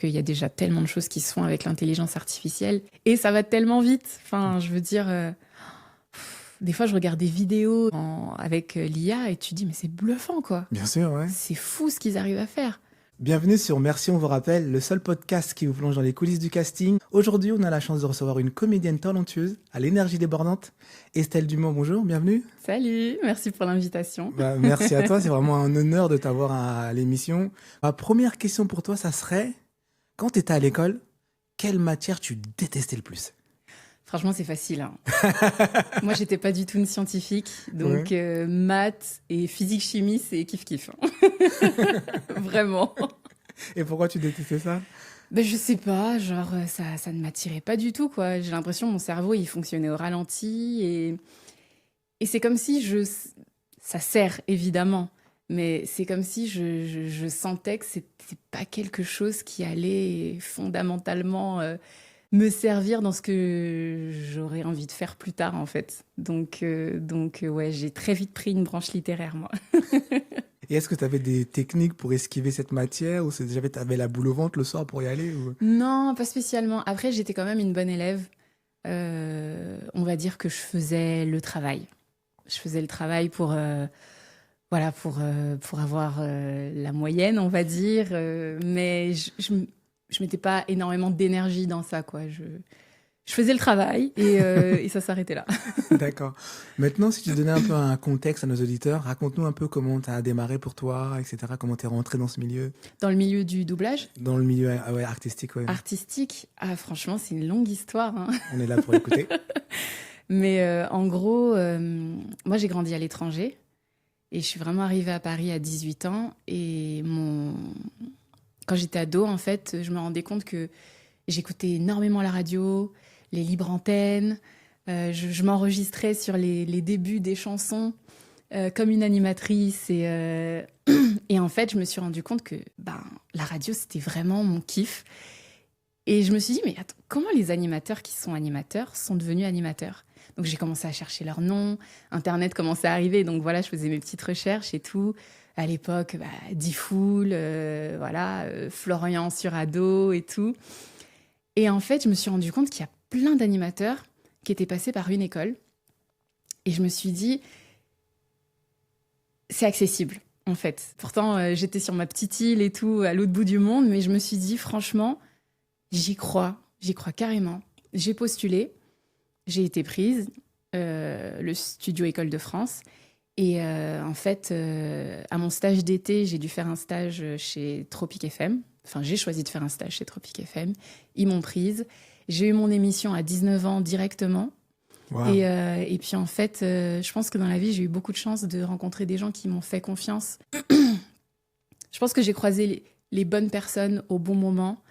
qu'il y a déjà tellement de choses qui se font avec l'intelligence artificielle et ça va tellement vite. Enfin, je veux dire, des fois, je regarde des vidéos avec l'IA et tu dis, mais c'est bluffant, quoi. Bien sûr, ouais. C'est fou ce qu'ils arrivent à faire. Bienvenue sur Merci, on vous rappelle, le seul podcast qui vous plonge dans les coulisses du casting. Aujourd'hui, on a la chance de recevoir une comédienne talentueuse, à l'énergie débordante. Estelle Dumont, bonjour, bienvenue. Salut, merci pour l'invitation. Merci à toi, c'est vraiment un honneur de t'avoir à l'émission. Ma première question pour toi, ça serait, quand tu étais à l'école, quelle matière tu détestais le plus? Franchement, c'est facile. Hein. Moi, j'étais pas du tout une scientifique, donc maths et physique-chimie, c'est kiff-kiff. Hein. Vraiment. Et pourquoi tu détestais ça? Ben, je sais pas, genre, ça ne m'attirait pas du tout, quoi. J'ai l'impression que mon cerveau, il fonctionnait au ralenti et c'est comme si ça sert, évidemment, mais c'est comme si je sentais que c'était pas quelque chose qui allait fondamentalement me servir dans ce que j'aurais envie de faire plus tard, en fait. Donc ouais, j'ai très vite pris une branche littéraire, moi. Et est-ce que tu avais des techniques pour esquiver cette matière ou tu avais la boule au ventre le soir pour y aller ou... Non, pas spécialement. Après, j'étais quand même une bonne élève. On va dire que je faisais le travail. Je faisais le travail pour avoir la moyenne, on va dire. Mais je mettais pas énormément d'énergie dans ça, quoi. Je faisais le travail et ça s'arrêtait là. D'accord. Maintenant, si tu donnais un peu un contexte à nos auditeurs, raconte-nous un peu comment tu as démarré pour toi, etc. Comment tu es rentré dans ce milieu. Dans le milieu du doublage? Dans le milieu artistique, ouais. Artistique? Ah, franchement, c'est une longue histoire. Hein. On est là pour écouter. Mais en gros, moi, j'ai grandi à l'étranger et je suis vraiment arrivée à Paris à 18 ans. Et quand j'étais ado, en fait, je me rendais compte que j'écoutais énormément la radio, les libres antennes. Je m'enregistrais sur les débuts des chansons comme une animatrice. Et en fait, je me suis rendu compte que la radio, c'était vraiment mon kiff. Et je me suis dit, mais attends, comment les animateurs qui sont animateurs sont devenus animateurs? Donc j'ai commencé à chercher leur nom, Internet commençait à arriver, donc voilà, je faisais mes petites recherches et tout. À l'époque, Diffoul, Florian sur Ado et tout. Et en fait, je me suis rendu compte qu'il y a plein d'animateurs qui étaient passés par une école. Et je me suis dit, c'est accessible, en fait. Pourtant, j'étais sur ma petite île et tout, à l'autre bout du monde, mais je me suis dit, franchement, j'y crois carrément. J'ai postulé, j'ai été prise, le studio École de France. Et en fait, à mon stage d'été, j'ai dû faire un stage chez Tropic FM. Enfin, j'ai choisi de faire un stage chez Tropic FM. Ils m'ont prise. J'ai eu mon émission à 19 ans directement. Wow. Et puis en fait, je pense que dans la vie, j'ai eu beaucoup de chance de rencontrer des gens qui m'ont fait confiance. Je pense que j'ai croisé les bonnes personnes au bon moment.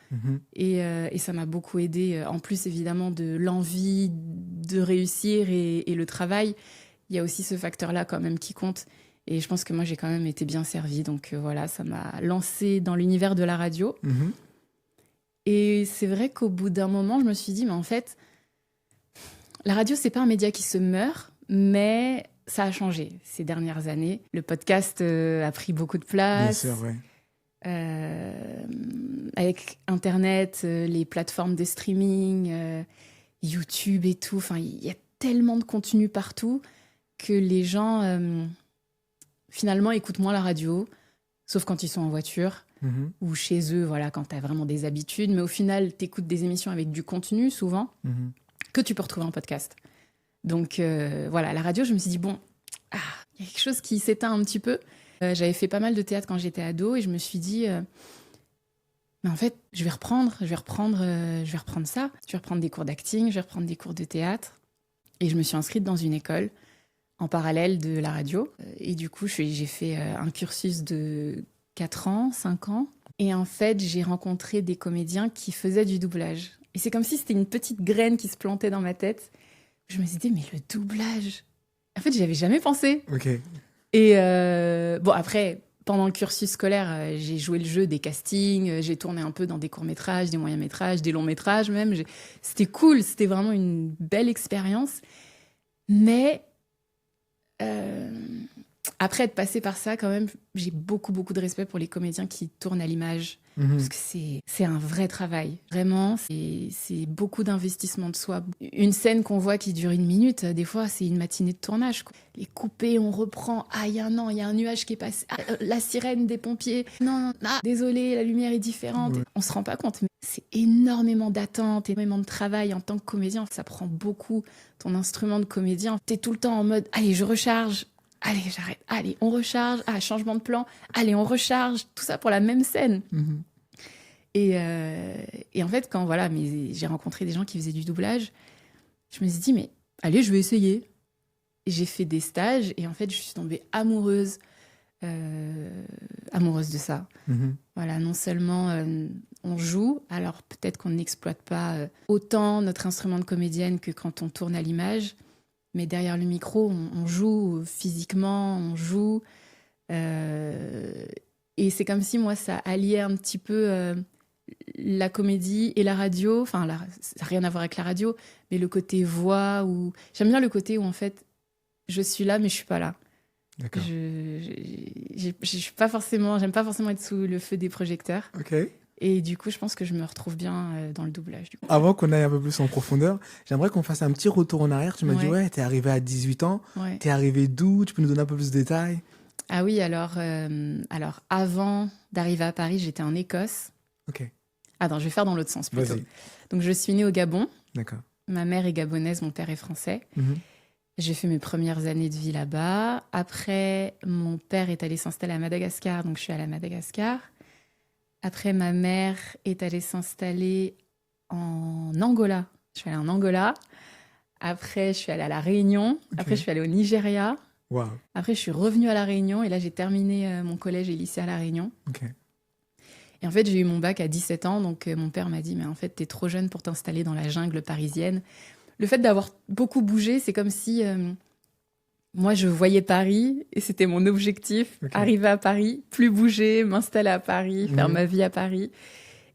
Et ça m'a beaucoup aidée. En plus, évidemment, de l'envie de réussir et le travail. Il y a aussi ce facteur-là quand même qui compte. Et je pense que moi, j'ai quand même été bien servie. Donc voilà, ça m'a lancée dans l'univers de la radio. Et c'est vrai qu'au bout d'un moment, je me suis dit, mais en fait, la radio, c'est pas un média qui se meurt, mais ça a changé ces dernières années. Le podcast a pris beaucoup de place. Bien sûr, ouais. Avec Internet, les plateformes de streaming, YouTube et tout. Enfin, il y a tellement de contenu partout que les gens, finalement, écoutent moins la radio, sauf quand ils sont en voiture ou chez eux, voilà, quand tu as vraiment des habitudes. Mais au final, tu écoutes des émissions avec du contenu, souvent, que tu peux retrouver en podcast. Donc, voilà, la radio, je me suis dit, bon, il y a quelque chose qui s'éteint un petit peu. J'avais fait pas mal de théâtre quand j'étais ado et je me suis dit, mais en fait, je vais reprendre ça. Je vais reprendre des cours d'acting, je vais reprendre des cours de théâtre. Et je me suis inscrite dans une école en parallèle de la radio. Et du coup, j'ai fait un cursus de 4 ans, 5 ans. Et en fait, j'ai rencontré des comédiens qui faisaient du doublage. Et c'est comme si c'était une petite graine qui se plantait dans ma tête. Je me suis dit, mais le doublage, en fait, j'y avais jamais pensé. Ok. Et bon, après, pendant le cursus scolaire, j'ai joué le jeu des castings, j'ai tourné un peu dans des courts-métrages, des moyens-métrages, des longs-métrages même. C'était cool, c'était vraiment une belle expérience. Mais après être passée par ça, quand même, j'ai beaucoup, beaucoup de respect pour les comédiens qui tournent à l'image, Parce que c'est un vrai travail. Vraiment, c'est beaucoup d'investissement de soi. Une scène qu'on voit qui dure 1 minute, des fois, c'est une matinée de tournage, quoi. Les couper, on reprend. Ah, il y a un nuage qui est passé. Ah, la sirène des pompiers. Non, désolé, la lumière est différente. Ouais. On se rend pas compte, mais c'est énormément d'attente, énormément de travail en tant que comédien. Ça prend beaucoup ton instrument de comédien. T'es tout le temps en mode, allez, je recharge. Allez, j'arrête. Allez, on recharge. Ah, changement de plan. Allez, on recharge. Tout ça pour la même scène. Et en fait, quand j'ai rencontré des gens qui faisaient du doublage, je me suis dit, mais allez, je vais essayer. Et j'ai fait des stages et en fait, je suis tombée amoureuse de ça. Voilà, non seulement on joue, alors peut-être qu'on n'exploite pas autant notre instrument de comédienne que quand on tourne à l'image. Mais derrière le micro, on joue physiquement, on joue. Et c'est comme si, moi, ça alliait un petit peu la comédie et la radio. Enfin, ça n'a rien à voir avec la radio, mais le côté voix. J'aime bien le côté où, en fait, je suis là, mais je ne suis pas là. D'accord. J'aime pas forcément être sous le feu des projecteurs. Ok. Et du coup, je pense que je me retrouve bien dans le doublage. Avant qu'on aille un peu plus en profondeur, j'aimerais qu'on fasse un petit retour en arrière. Tu m'as dit, t'es arrivé à 18 ans. Ouais. T'es arrivé d'où? Tu peux nous donner un peu plus de détails? Ah oui, alors avant d'arriver à Paris, j'étais en Écosse. Ok. Attends, je vais faire dans l'autre sens plutôt. Vas-y. Donc, je suis née au Gabon. D'accord. Ma mère est gabonaise, mon père est français. J'ai fait mes premières années de vie là-bas. Après, mon père est allé s'installer à Madagascar, donc je suis allée à Madagascar. Après, ma mère est allée s'installer en Angola. Je suis allée en Angola. Après, je suis allée à La Réunion. Okay. Après, je suis allée au Nigeria. Wow. Après, je suis revenue à La Réunion. Et là, j'ai terminé mon collège et lycée à La Réunion. Okay. Et en fait, j'ai eu mon bac à 17 ans. Donc, mon père m'a dit, mais en fait, t'es trop jeune pour t'installer dans la jungle parisienne. Le fait d'avoir beaucoup bougé, c'est comme si... moi, je voyais Paris et c'était mon objectif. Okay. Arriver à Paris, plus bouger, m'installer à Paris, faire ma vie à Paris.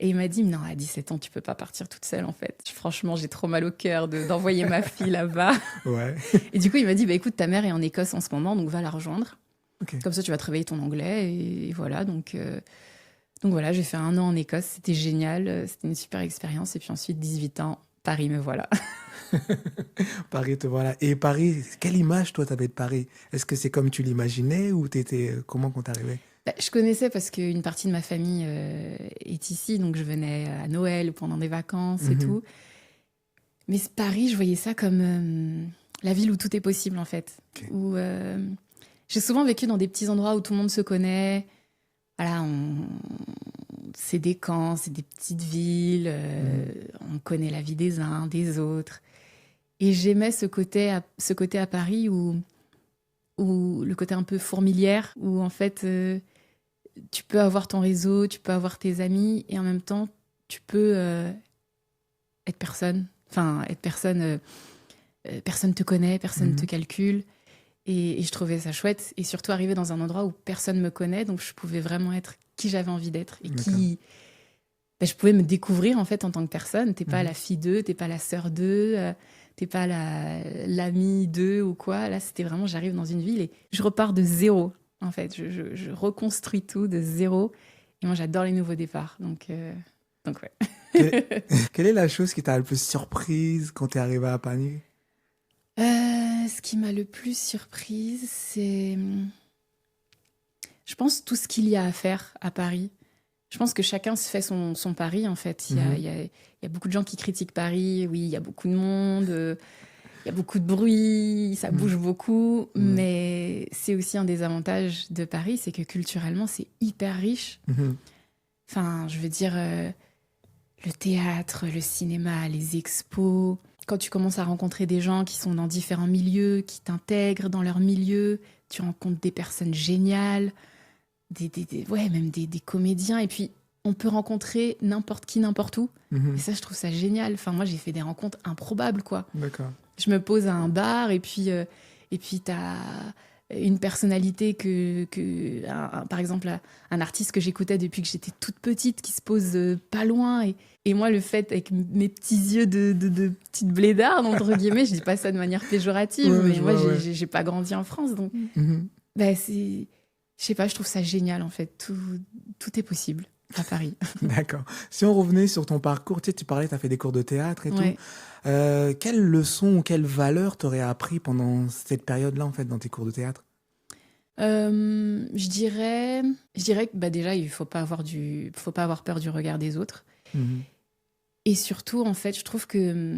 Et il m'a dit, non, à 17 ans, tu peux pas partir toute seule, en fait. Franchement, j'ai trop mal au cœur d'envoyer ma fille là-bas. Ouais. Et du coup, il m'a dit, bah, écoute, ta mère est en Écosse en ce moment, donc va la rejoindre. Okay. Comme ça, tu vas travailler ton anglais. Et voilà, donc voilà, j'ai fait 1 an en Écosse. C'était génial. C'était une super expérience. Et puis ensuite, 18 ans, Paris, me voilà. Paris, te voilà. Et Paris, quelle image, toi, t'avais de Paris? Est-ce que c'est comme tu l'imaginais ou comment quand t'arrivais? Je connaissais parce qu'une partie de ma famille est ici, donc je venais à Noël pendant des vacances et tout. Mais Paris, je voyais ça comme la ville où tout est possible, en fait. Okay. Où j'ai souvent vécu dans des petits endroits où tout le monde se connaît. Voilà, c'est des camps, c'est des petites villes. On connaît la vie des uns, des autres. Et j'aimais ce côté à Paris où le côté un peu fourmilière, où en fait, tu peux avoir ton réseau, tu peux avoir tes amis, et en même temps, tu peux être personne. Enfin, être personne, personne te connaît, personne ne te calcule. Et je trouvais ça chouette. Et surtout, arriver dans un endroit où personne me connaît, donc je pouvais vraiment être qui j'avais envie d'être. Et qui... je pouvais me découvrir, en fait, en tant que personne. T'es pas la fille d'eux, t'es pas la sœur d'eux, t'es pas l'amie d'eux ou quoi. Là, c'était vraiment, j'arrive dans une ville et je repars de zéro, en fait. Je reconstruis tout de zéro. Et moi, j'adore les nouveaux départs. Donc ouais. Quelle est la chose qui t'a le plus surprise quand t'es arrivée à Paris? Ce qui m'a le plus surprise, c'est... Je pense tout ce qu'il y a à faire à Paris. Je pense que chacun se fait son Paris, en fait. Il y a beaucoup de gens qui critiquent Paris. Oui, il y a beaucoup de monde, il y a beaucoup de bruit, ça bouge beaucoup. Mais c'est aussi un des avantages de Paris, c'est que culturellement, c'est hyper riche. Enfin, je veux dire, le théâtre, le cinéma, les expos... Quand tu commences à rencontrer des gens qui sont dans différents milieux, qui t'intègrent dans leur milieu, tu rencontres des personnes géniales, même des comédiens. Et puis, on peut rencontrer n'importe qui, n'importe où. Et ça, je trouve ça génial. Enfin, moi, j'ai fait des rencontres improbables, quoi. D'accord. Je me pose à un bar et puis t'as une personnalité par exemple, un artiste que j'écoutais depuis que j'étais toute petite, qui se pose pas loin. Et moi, le fait, avec mes petits yeux de petite blédarde, entre guillemets, je dis pas ça de manière péjorative, mais moi, j'ai pas grandi en France. Donc, je sais pas, je trouve ça génial, en fait. Tout est possible. à Paris. D'accord. Si on revenait sur ton parcours, tu parlais, tu as fait des cours de théâtre et Ouais. tout. Quelles leçons ou quelles valeurs t'aurais appris pendant cette période-là, en fait, dans tes cours de théâtre? Je dirais que déjà, faut pas avoir peur du regard des autres. Mhm. Et surtout, en fait, je trouve que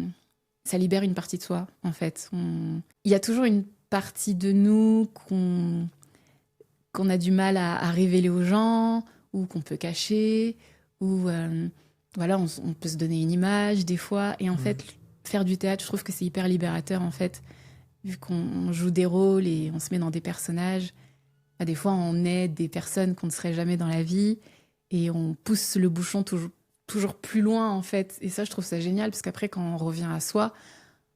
ça libère une partie de soi, en fait. Il y a toujours une partie de nous qu'on a du mal à révéler aux gens, ou qu'on peut cacher, ou voilà, on peut se donner une image des fois. Et en fait, faire du théâtre, je trouve que c'est hyper libérateur, en fait, vu qu'on joue des rôles et on se met dans des personnages. Bah, des fois, on aide des personnes qu'on ne serait jamais dans la vie et on pousse le bouchon toujours plus loin, en fait. Et ça, je trouve ça génial, parce qu'après, quand on revient à soi,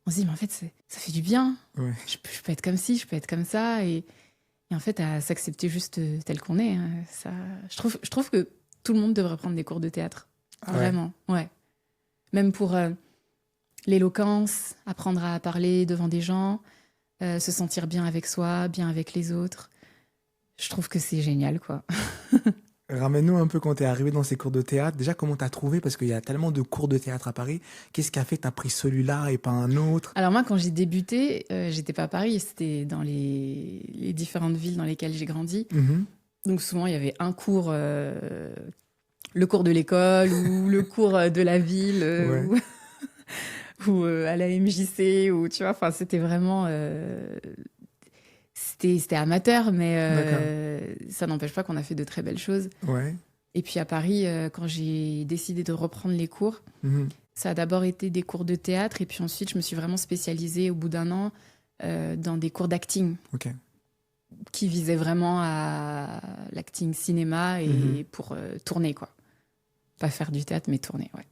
on se dit, mais en fait, ça fait du bien. Ouais. Je peux être comme ci, je peux être comme ça. Et en fait, à s'accepter juste tel qu'on est. Hein, ça, je trouve que tout le monde devrait prendre des cours de théâtre. Ah ouais. Vraiment, ouais. Même pour l'éloquence, apprendre à parler devant des gens, se sentir bien avec soi, bien avec les autres. Je trouve que c'est génial, quoi. Ramène-nous un peu quand t'es arrivé dans ces cours de théâtre. Déjà, comment t'as trouvé? Parce qu'il y a tellement de cours de théâtre à Paris. Qu'est-ce qui a fait que t'as pris celui-là et pas un autre? Alors moi, quand j'ai débuté, j'étais pas à Paris, c'était dans les différentes villes dans lesquelles j'ai grandi. Mhm. Donc souvent, il y avait un cours, le cours de l'école ou le cours de la ville Ouais. ou à la MJC, ou tu vois, enfin, c'était vraiment... c'était amateur, mais ça n'empêche pas qu'on a fait de très belles choses. Ouais. Et puis à Paris, quand j'ai décidé de reprendre les cours, Mhm. ça a d'abord été des cours de théâtre, et puis ensuite, je me suis vraiment spécialisée au bout d'un an dans des cours d'acting Ok. qui visaient vraiment à l'acting cinéma et pour tourner, quoi. Pas faire du théâtre, mais tourner, ouais.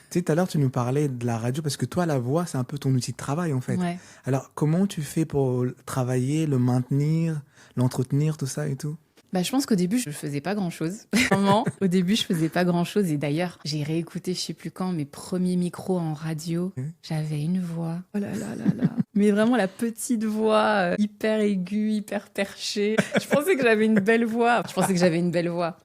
Tu sais, tout à l'heure, tu nous parlais de la radio parce que toi, la voix, c'est un peu ton outil de travail, en fait. Ouais. Alors, comment tu fais pour le travailler, le maintenir, l'entretenir, tout ça et tout? Bah, je pense qu'au début, je faisais pas grand-chose. Vraiment, au début, je faisais pas grand-chose. Et d'ailleurs, j'ai réécouté, je sais plus quand, mes premiers micros en radio. J'avais une voix. Oh là là là là. Mais vraiment la petite voix hyper aiguë, hyper perchée. Je pensais que j'avais une belle voix.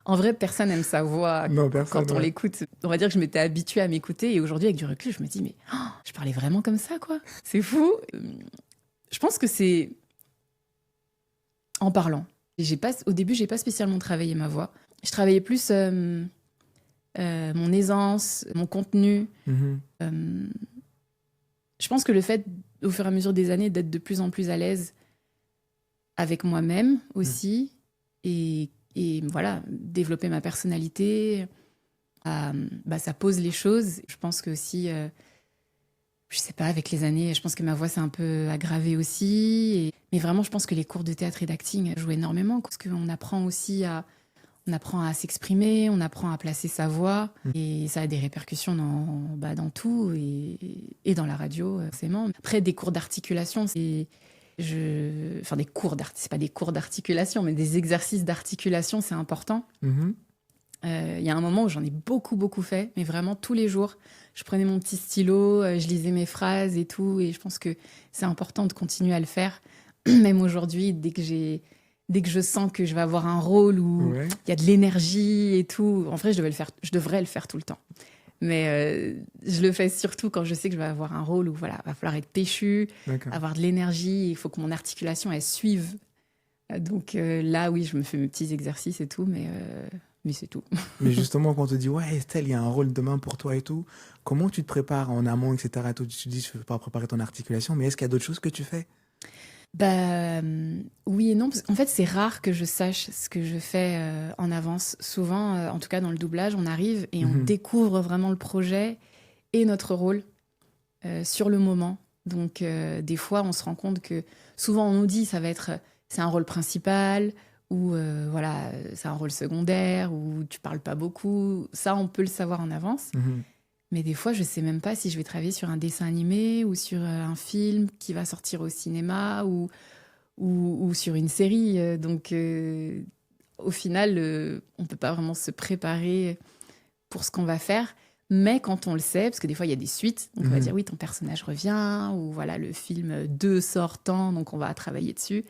En vrai, personne aime sa voix Non, personne, quand on ouais. l'écoute. On va dire que je m'étais habituée à m'écouter. Et aujourd'hui, avec du recul, je me dis, mais je parlais vraiment comme ça, quoi. C'est fou. Je pense que c'est en parlant. Au début, j'ai pas spécialement travaillé ma voix. Je travaillais plus mon aisance, mon contenu. Mhm. Je pense que le fait, au fur et à mesure des années, d'être de plus en plus à l'aise avec moi-même aussi, et voilà, développer ma personnalité, ça pose les choses. Je pense que aussi, je sais pas, avec les années, je pense que ma voix s'est un peu aggravée aussi. Mais vraiment, je pense que les cours de théâtre et d'acting jouent énormément, parce qu'on apprend aussi on apprend à s'exprimer, on apprend à placer sa voix, et ça a des répercussions dans tout, et dans la radio, forcément. Après, des cours d'articulation, c'est pas des cours d'articulation, mais des exercices d'articulation, c'est important. Mhm. Il y a un moment où j'en ai beaucoup, beaucoup fait, mais vraiment tous les jours. Je prenais mon petit stylo, je lisais mes phrases et tout, et je pense que c'est important de continuer à le faire. Même aujourd'hui, dès que je sens que je vais avoir un rôle où Ouais. il y a de l'énergie et tout, en vrai, je devrais le faire tout le temps. Mais je le fais surtout quand je sais que je vais avoir un rôle où, voilà, va falloir être péchu, D'accord. avoir de l'énergie, il faut que mon articulation, elle suive. Donc là, oui, je me fais mes petits exercices et tout, mais c'est tout. Mais justement, quand on te dit, ouais, Estelle, il y a un rôle demain pour toi et tout, comment tu te prépares en amont, etc. et tout, tu te dis, je ne peux pas préparer ton articulation, mais est-ce qu'il y a d'autres choses que tu fais? Oui et non. En fait, c'est rare que je sache ce que je fais en avance. Souvent, en tout cas dans le doublage, on arrive et on découvre vraiment le projet et notre rôle sur le moment. Donc, des fois, on se rend compte que souvent, on nous dit c'est un rôle principal, ou voilà, c'est un rôle secondaire, ou tu parles pas beaucoup. Ça, on peut le savoir en avance. Mhm. Mais des fois, je sais même pas si je vais travailler sur un dessin animé ou sur un film qui va sortir au cinéma ou sur une série. Donc, au final, on peut pas vraiment se préparer pour ce qu'on va faire. Mais quand on le sait, parce que des fois, il y a des suites, donc on va dire, oui, ton personnage revient, ou voilà, le film 2 sort tant, donc on va travailler dessus.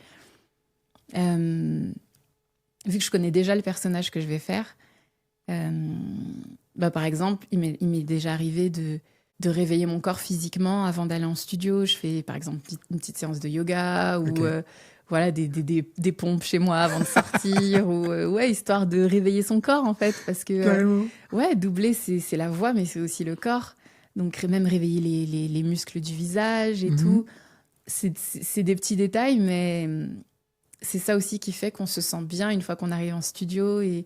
Vu que je connais déjà le personnage que je vais faire, Par exemple, il m'est déjà arrivé de réveiller mon corps physiquement avant d'aller en studio. Je fais, par exemple, une petite séance de yoga ou voilà, des pompes chez moi avant de sortir ou histoire de réveiller son corps, en fait. Parce que, doubler, c'est la voix, mais c'est aussi le corps. Donc, même réveiller les muscles du visage et tout. C'est des petits détails, mais c'est ça aussi qui fait qu'on se sent bien une fois qu'on arrive en studio et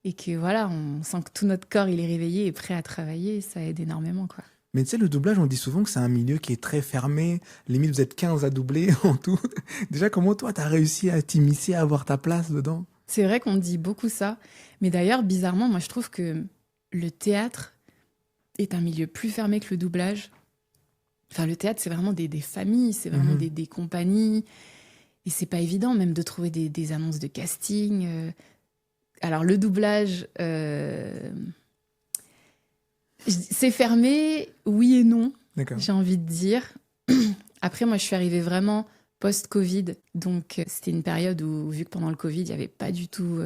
que voilà, on sent que tout notre corps il est réveillé et prêt à travailler. Ça aide énormément, quoi. Mais tu sais, le doublage, on dit souvent que c'est un milieu qui est très fermé. Limite, vous êtes 15 à doubler en tout. Déjà, comment toi, t'as réussi à t'immiscer, à avoir ta place dedans? C'est vrai qu'on dit beaucoup ça. Mais d'ailleurs, bizarrement, moi, je trouve que le théâtre est un milieu plus fermé que le doublage. Enfin, le théâtre, c'est vraiment des familles, c'est vraiment des compagnies. Et c'est pas évident même de trouver des annonces de casting. Alors, le doublage... c'est fermé, oui et non, j'ai envie de dire. Après, moi, je suis arrivée vraiment post-Covid. Donc, c'était une période où, vu que pendant le Covid, il n'y avait pas du tout...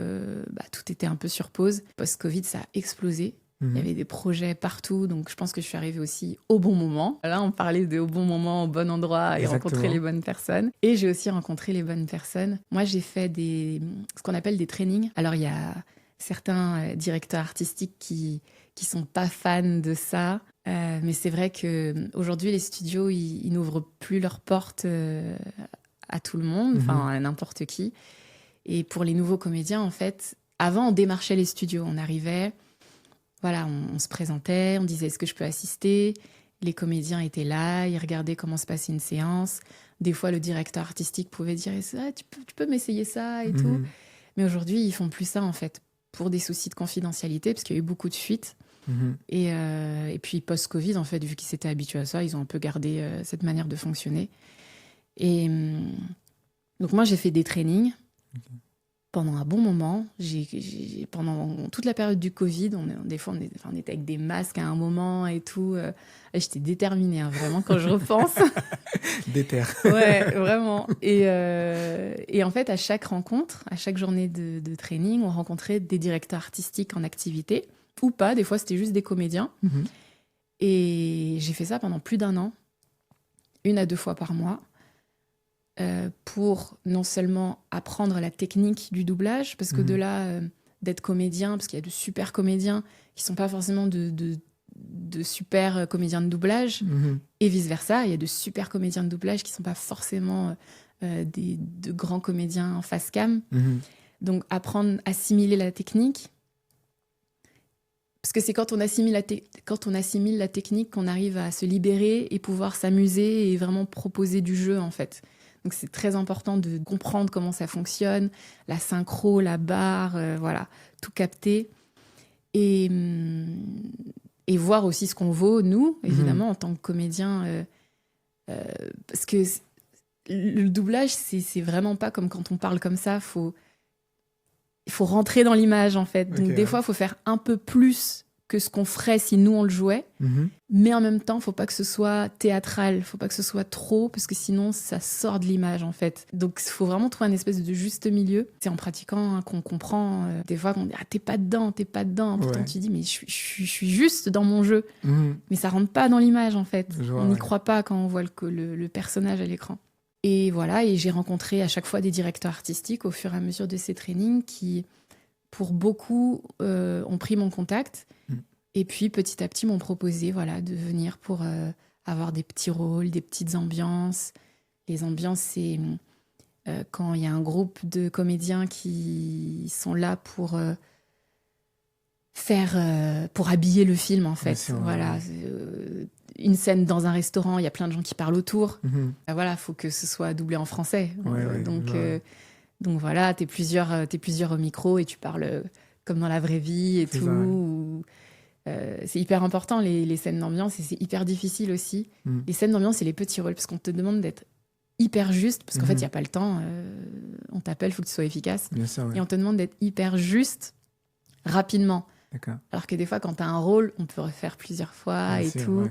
tout était un peu sur pause. Post-Covid, ça a explosé. Il y avait des projets partout. Donc, je pense que je suis arrivée aussi au bon moment. Là, on parlait de au bon moment, au bon endroit et rencontrer les bonnes personnes. Et j'ai aussi rencontré les bonnes personnes. Moi, j'ai fait ce qu'on appelle des trainings. Alors, il y a certains directeurs artistiques qui sont pas fans de ça. Mais c'est vrai qu'aujourd'hui, les studios, ils n'ouvrent plus leurs portes à tout le monde, enfin à n'importe qui. Et pour les nouveaux comédiens, en fait, avant, on démarchait les studios. On arrivait, voilà, on se présentait, on disait « Est-ce que je peux assister ?» Les comédiens étaient là, ils regardaient comment se passait une séance. Des fois, le directeur artistique pouvait dire « Tu peux m'essayer ça ?» et tout. Mais aujourd'hui, ils font plus ça, en fait, pour des soucis de confidentialité, parce qu'il y a eu beaucoup de fuites. Et puis post-Covid, en fait, vu qu'ils s'étaient habitués à ça, ils ont un peu gardé cette manière de fonctionner. Et donc moi, j'ai fait des trainings pendant un bon moment. Pendant toute la période du Covid, des fois, on était avec des masques à un moment et tout. Et j'étais déterminée, hein, vraiment, quand je repense. Déter. Ouais, vraiment. Et en fait, à chaque rencontre, à chaque journée de training, on rencontrait des directeurs artistiques en activité. Ou pas, des fois c'était juste des comédiens. Et j'ai fait ça pendant plus d'1 an, 1 à 2 fois par mois, pour non seulement apprendre la technique du doublage, parce que de là, d'être comédien, parce qu'il y a de super comédiens qui sont pas forcément de super comédiens de doublage, et vice-versa, il y a de super comédiens de doublage qui sont pas forcément de grands comédiens en face cam. Donc apprendre, assimiler la technique. Parce que c'est quand on assimile la technique qu'on arrive à se libérer et pouvoir s'amuser et vraiment proposer du jeu, en fait. Donc c'est très important de comprendre comment ça fonctionne, la synchro, la barre, voilà, tout capter. Et voir aussi ce qu'on vaut, nous, évidemment, en tant que comédien. Parce que le doublage, c'est vraiment pas comme quand on parle comme ça, il faut rentrer dans l'image, en fait. Donc, des fois, il faut faire un peu plus que ce qu'on ferait si nous, on le jouait. Mais en même temps, il ne faut pas que ce soit théâtral. Il ne faut pas que ce soit trop, parce que sinon, ça sort de l'image, en fait. Donc, il faut vraiment trouver un espèce de juste milieu. C'est en pratiquant qu'on comprend. Des fois, qu'on dit « Ah, t'es pas dedans, t'es pas dedans. » Pourtant, tu dis « Mais je suis juste dans mon jeu. » Mais ça rentre pas dans l'image, en fait. On n'y croit pas quand on voit le personnage à l'écran. Et voilà, et j'ai rencontré à chaque fois des directeurs artistiques au fur et à mesure de ces trainings qui, pour beaucoup, ont pris mon contact. Et puis, petit à petit, m'ont proposé de venir pour avoir des petits rôles, des petites ambiances. Les ambiances, c'est quand il y a un groupe de comédiens qui sont là pour pour habiller le film, en fait. Sûr, voilà. Une scène dans un restaurant, il y a plein de gens qui parlent autour. Voilà, faut que ce soit doublé en français. Donc voilà, t'es plusieurs au micro et tu parles comme dans la vraie vie et tout. C'est hyper important, les scènes d'ambiance, et c'est hyper difficile aussi. Les scènes d'ambiance et les petits rôles, parce qu'on te demande d'être hyper juste, parce qu'en fait, il n'y a pas le temps. On t'appelle, il faut que tu sois efficace. Bien sûr, et on te demande d'être hyper juste rapidement. Alors que des fois, quand tu as un rôle, on peut refaire plusieurs fois et tout. Ouais.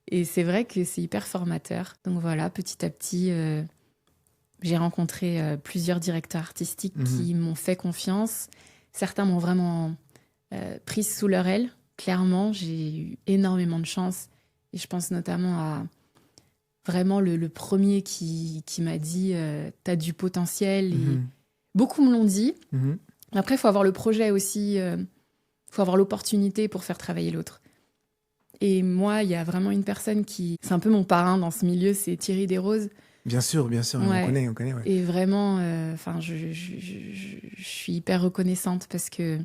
Et c'est vrai que c'est hyper formateur. Donc voilà, petit à petit, j'ai rencontré plusieurs directeurs artistiques qui m'ont fait confiance. Certains m'ont vraiment prise sous leur aile. Clairement, j'ai eu énormément de chance. Et je pense notamment à vraiment le premier qui m'a dit t'as du potentiel. Et beaucoup me l'ont dit. Après, il faut avoir le projet aussi. Faut avoir l'opportunité pour faire travailler l'autre. Et moi, il y a vraiment une personne qui... C'est un peu mon parrain dans ce milieu, c'est Thierry Desroses. Bien sûr, Ouais. on connaît. Ouais. Et vraiment, je suis hyper reconnaissante parce que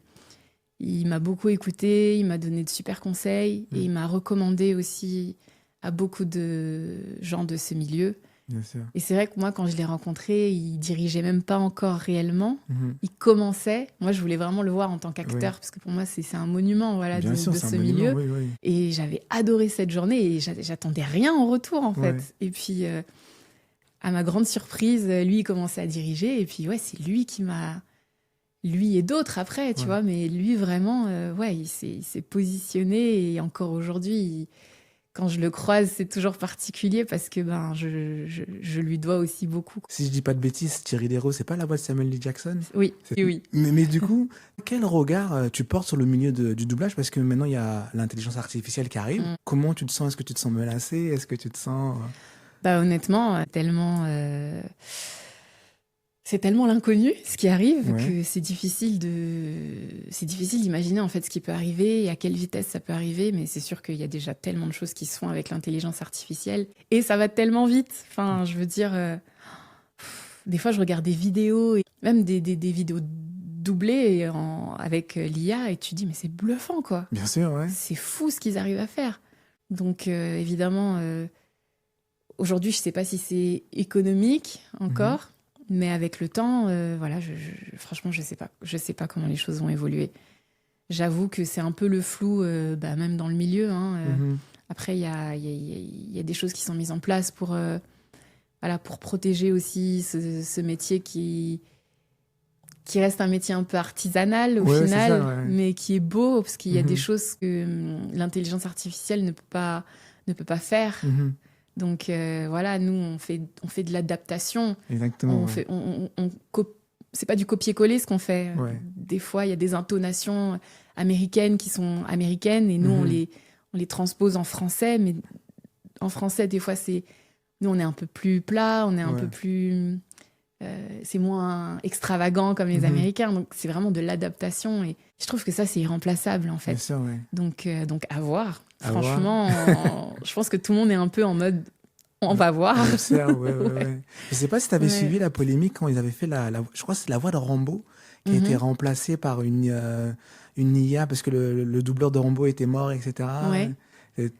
il m'a beaucoup écoutée, il m'a donné de super conseils et il m'a recommandé aussi à beaucoup de gens de ce milieu. Bien sûr. Et c'est vrai que moi, quand je l'ai rencontré, il dirigeait même pas encore réellement. Il commençait. Moi, je voulais vraiment le voir en tant qu'acteur parce que pour moi, c'est un monument voilà, de ce milieu. Oui. Et j'avais adoré cette journée et j'attendais rien en retour, en fait. Et puis, à ma grande surprise, lui, il commençait à diriger. Et puis, c'est lui qui m'a... Lui et d'autres après, tu vois. Mais lui, vraiment, il s'est positionné. Et encore aujourd'hui, quand je le croise, c'est toujours particulier parce que je lui dois aussi beaucoup. Si je dis pas de bêtises, Thierry Desroses, c'est pas la voix de Samuel L. Jackson? Oui. Mais du coup, quel regard tu portes sur le milieu du doublage? Parce que maintenant, il y a l'intelligence artificielle qui arrive. Comment tu te sens? Est-ce que tu te sens menacé? Est-ce que tu te sens... Honnêtement, c'est tellement l'inconnu, ce qui arrive, que c'est difficile d'imaginer en fait ce qui peut arriver et à quelle vitesse ça peut arriver. Mais c'est sûr qu'il y a déjà tellement de choses qui se font avec l'intelligence artificielle et ça va tellement vite. Enfin, je veux dire, des fois je regarde des vidéos, et même des vidéos doublées avec l'IA et tu dis mais c'est bluffant quoi. Bien sûr, ouais. C'est fou ce qu'ils arrivent à faire. Donc évidemment, aujourd'hui je sais pas si c'est économique encore. Mais avec le temps, franchement, je sais pas comment les choses vont évoluer. J'avoue que c'est un peu le flou, même dans le milieu. Après, il y a des choses qui sont mises en place pour protéger aussi ce métier qui reste un métier un peu artisanal au final, mais qui est beau parce qu'il y a des choses que l'intelligence artificielle ne peut pas faire. Donc nous on fait de l'adaptation. Exactement. C'est pas du copier-coller ce qu'on fait. Des fois il y a des intonations américaines qui sont américaines et nous on les transpose en français, mais en français des fois nous on est un peu plus plat, on est un peu plus c'est moins extravagant comme les Américains, donc c'est vraiment de l'adaptation et je trouve que ça c'est irremplaçable en fait. Bien sûr, Donc à voir. Franchement, je pense que tout le monde est un peu en mode on va voir. Je sais pas si tu avais suivi la polémique quand ils avaient fait je crois que c'est la voix de Rambo qui a été remplacée par une IA parce que le doubleur de Rambo était mort, etc.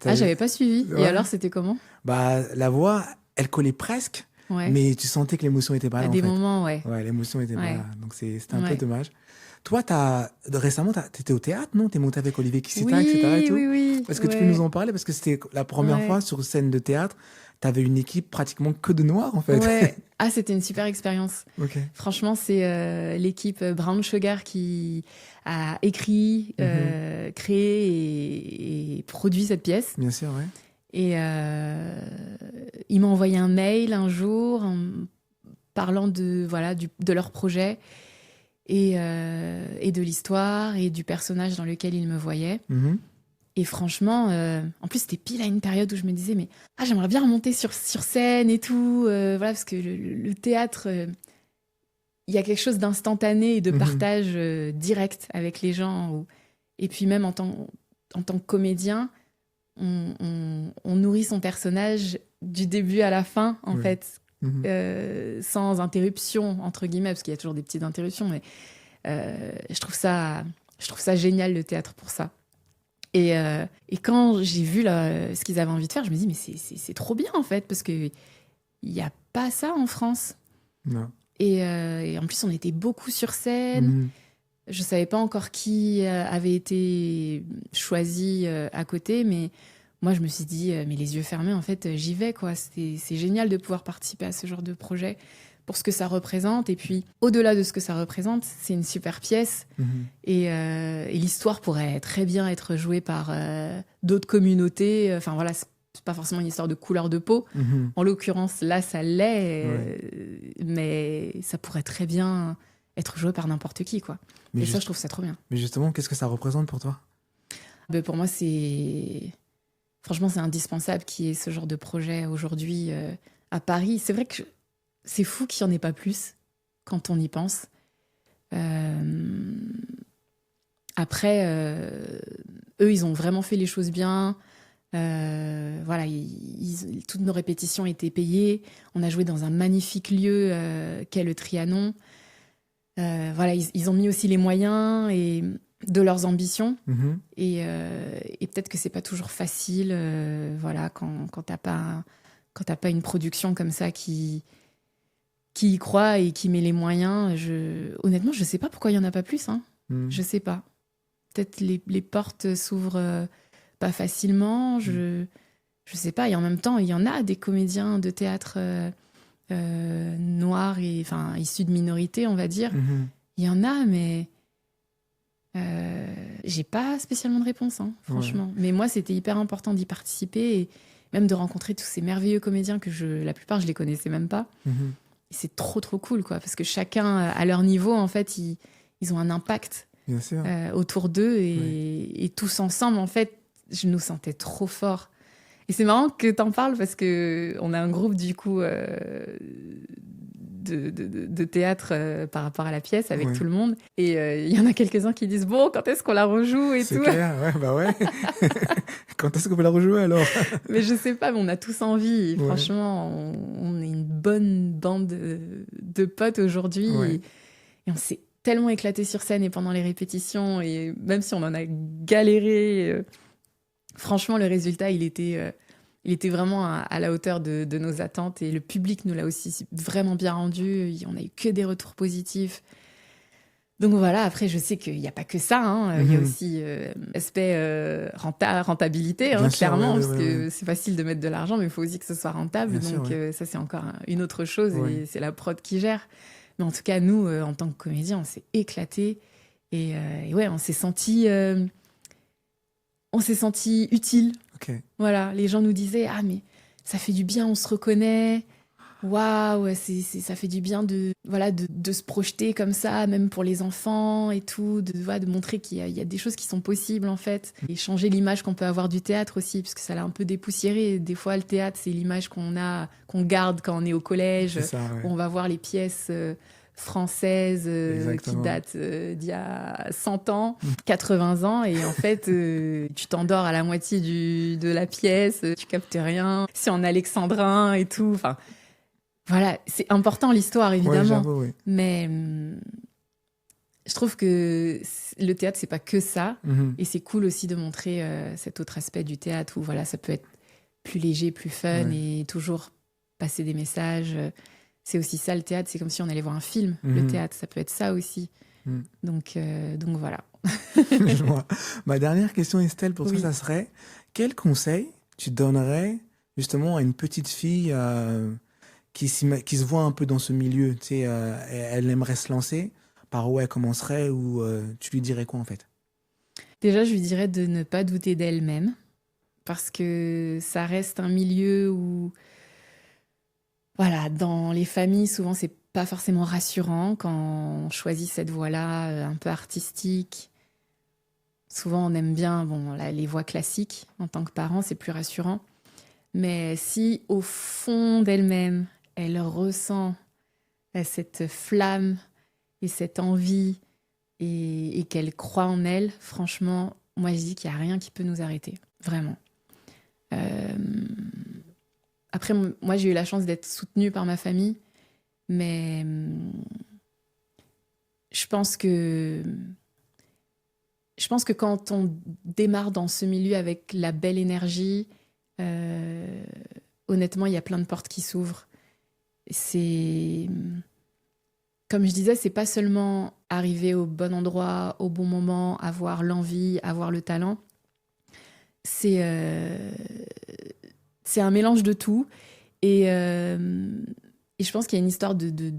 J'avais pas suivi. Et alors, c'était comment? La voix, elle collait presque, mais tu sentais que l'émotion était pas là. À des moments, l'émotion était pas là. Donc c'était un peu dommage. Toi, récemment, t'étais au théâtre, non? T'es monté avec Olivier Kissita, etc. Et tout. Oui. Est-ce que tu peux nous en parler? Parce que c'était la première fois sur scène de théâtre. T'avais une équipe pratiquement que de noirs, en fait. Ouais. C'était une super expérience. Franchement, c'est l'équipe Brown Sugar qui a écrit, créé et produit cette pièce. Bien sûr, Et ils m'ont envoyé un mail un jour en parlant de leur projet et de l'histoire et du personnage dans lequel ils me voyaient. Et franchement, en plus, c'était pile à une période où je me disais, mais j'aimerais bien remonter sur scène et tout. Parce que le théâtre, il y a quelque chose d'instantané et de partage direct avec les gens. Et puis même en tant que comédien, on nourrit son personnage du début à la fin, en fait, sans interruption, entre guillemets, parce qu'il y a toujours des petites interruptions. Mais je trouve ça génial, le théâtre, pour ça. Et quand j'ai vu ce qu'ils avaient envie de faire, je me dis mais c'est trop bien en fait parce que il y a pas ça en France. Non. Et en plus on était beaucoup sur scène. Je savais pas encore qui avait été choisi à côté, mais moi je me suis dit mais les yeux fermés en fait j'y vais quoi. C'est génial de pouvoir participer à ce genre de projet pour ce que ça représente. Et puis, au-delà de ce que ça représente, c'est une super pièce. Et l'histoire pourrait très bien être jouée par d'autres communautés. Enfin, voilà, c'est pas forcément une histoire de couleur de peau. En l'occurrence, là, ça l'est. Mais ça pourrait très bien être joué par n'importe qui, quoi. Et ça, je trouve ça trop bien. Mais justement, qu'est-ce que ça représente pour toi? Pour moi, franchement, c'est indispensable qu'il y ait ce genre de projet aujourd'hui à Paris. C'est vrai que c'est fou qu'il n'y en ait pas plus quand on y pense. Après, eux, ils ont vraiment fait les choses bien. Voilà, toutes nos répétitions étaient payées. On a joué dans un magnifique lieu qu'est le Trianon. Voilà, ils ont mis aussi les moyens et de leurs ambitions. Et peut-être que c'est pas toujours facile, voilà, quand t'as pas une production comme ça qui y croit et qui met les moyens. Honnêtement, je sais pas pourquoi il y en a pas plus. Hein. Je sais pas. Peut-être les portes s'ouvrent pas facilement. Je sais pas. Et en même temps, il y en a des comédiens de théâtre noirs et enfin issus de minorités, on va dire. Il y en a, mais j'ai pas spécialement de réponse, hein, franchement. Ouais. Mais moi, c'était hyper important d'y participer et même de rencontrer tous ces merveilleux comédiens que la plupart, je les connaissais même pas. Et c'est trop, trop cool, quoi, parce que chacun, à leur niveau, en fait, ils ont un impact autour d'eux et tous ensemble, en fait, je nous sentais trop forts. Et c'est marrant que t'en parles parce qu'on a un groupe, du coup, de théâtre par rapport à la pièce avec tout le monde. Et il y en a quelques-uns qui disent « Bon, quand est-ce qu'on la rejoue ?» et c'est tout. C'est clair, ouais, bah ouais. Quand est-ce qu'on peut la rejouer alors? Mais je sais pas, mais on a tous envie. Franchement, on est une bonne bande de potes aujourd'hui. Et on s'est tellement éclaté sur scène et pendant les répétitions. Et même si on en a galéré, franchement, le résultat, il était vraiment à la hauteur de nos attentes. Et le public nous l'a aussi vraiment bien rendu. On n'a eu que des retours positifs. Donc voilà, après, je sais qu'il n'y a pas que ça. Hein. Il y a aussi l'aspect rentabilité, hein, clairement, parce que c'est facile de mettre de l'argent, mais il faut aussi que ce soit rentable. Bien donc sûr, ça, c'est encore une autre chose et c'est la prod qui gère. Mais en tout cas, nous, en tant que comédiens, on s'est éclatés. Et on s'est sentis utiles. Okay. Voilà, les gens nous disaient « Ah, mais ça fait du bien, on se reconnaît. » Waouh, ça fait du bien de se projeter comme ça, même pour les enfants et tout, de montrer qu'il y a des choses qui sont possibles en fait. Et changer l'image qu'on peut avoir du théâtre aussi, parce que ça l'a un peu dépoussiéré. Des fois, le théâtre, c'est l'image qu'on garde quand on est au collège. Ça, on va voir les pièces françaises qui datent d'il y a 100 ans, 80 ans, et en fait, tu t'endors à la moitié de la pièce, tu captes rien. C'est en alexandrin et tout, enfin... Voilà, c'est important l'histoire, évidemment. Oui. Mais je trouve que le théâtre, c'est pas que ça. Et c'est cool aussi de montrer cet autre aspect du théâtre où voilà, ça peut être plus léger, plus fun et toujours passer des messages. C'est aussi ça, le théâtre. C'est comme si on allait voir un film. Le théâtre, ça peut être ça aussi. Donc voilà. Je vois. Ma dernière question, Estelle, pour toi, ça serait quel conseil tu donnerais justement à une petite fille qui se voit un peu dans ce milieu, tu sais, elle aimerait se lancer, par où elle commencerait ou tu lui dirais quoi en fait? Déjà, je lui dirais de ne pas douter d'elle-même parce que ça reste un milieu où, voilà, dans les familles, souvent, c'est pas forcément rassurant quand on choisit cette voie-là un peu artistique. Souvent, on aime bien les voies classiques. En tant que parent, c'est plus rassurant. Mais si, au fond d'elle-même, elle ressent cette flamme et cette envie et qu'elle croit en elle, franchement, moi, je dis qu'il n'y a rien qui peut nous arrêter. Vraiment. Après, moi, j'ai eu la chance d'être soutenue par ma famille, mais je pense que quand on démarre dans ce milieu avec la belle énergie, honnêtement, il y a plein de portes qui s'ouvrent. Comme je disais, c'est pas seulement arriver au bon endroit, au bon moment, avoir l'envie, avoir le talent. C'est un mélange de tout. Et je pense qu'il y a une histoire de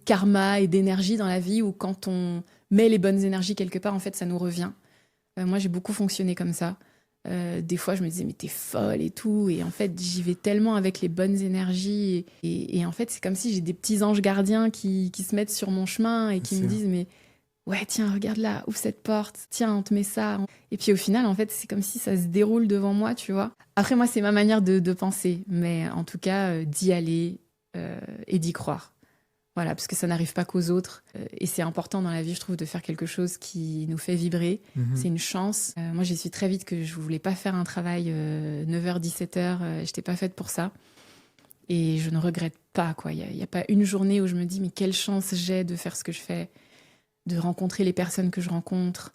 karma et d'énergie dans la vie où quand on met les bonnes énergies quelque part, en fait, ça nous revient. Moi, j'ai beaucoup fonctionné comme ça. Des fois, je me disais, mais t'es folle et tout. Et en fait, j'y vais tellement avec les bonnes énergies. Et en fait, c'est comme si j'ai des petits anges gardiens qui se mettent sur mon chemin et qui me disent, mais ouais, tiens, regarde là, ouvre cette porte. Tiens, on te met ça. Et puis au final, en fait, c'est comme si ça se déroule devant moi, tu vois. Après, moi, c'est ma manière de penser. Mais en tout cas, d'y aller et d'y croire. Voilà, parce que ça n'arrive pas qu'aux autres. Et c'est important dans la vie, je trouve, de faire quelque chose qui nous fait vibrer. C'est une chance. Moi, j'ai su très vite que je voulais pas faire un travail 9h, 17h. J'étais pas faite pour ça. Et je ne regrette pas, quoi. Il y a pas une journée où je me dis, mais quelle chance j'ai de faire ce que je fais, de rencontrer les personnes que je rencontre.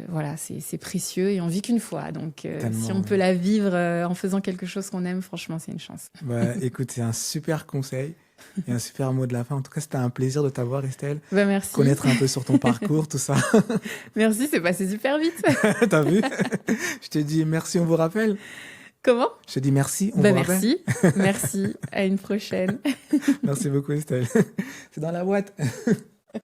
Voilà, c'est précieux et on vit qu'une fois. Donc, si on peut la vivre en faisant quelque chose qu'on aime, franchement, c'est une chance. Bah, écoute, c'est un super conseil. Et un super mot de la fin. En tout cas, c'était un plaisir de t'avoir, Estelle. Bah, merci. Connaître un peu sur ton parcours, tout ça. Merci, c'est passé super vite. T'as vu? Je te dis merci, on vous rappelle. Comment? Je te dis merci, on vous rappelle. Merci, merci. À une prochaine. Merci beaucoup, Estelle. C'est dans la boîte.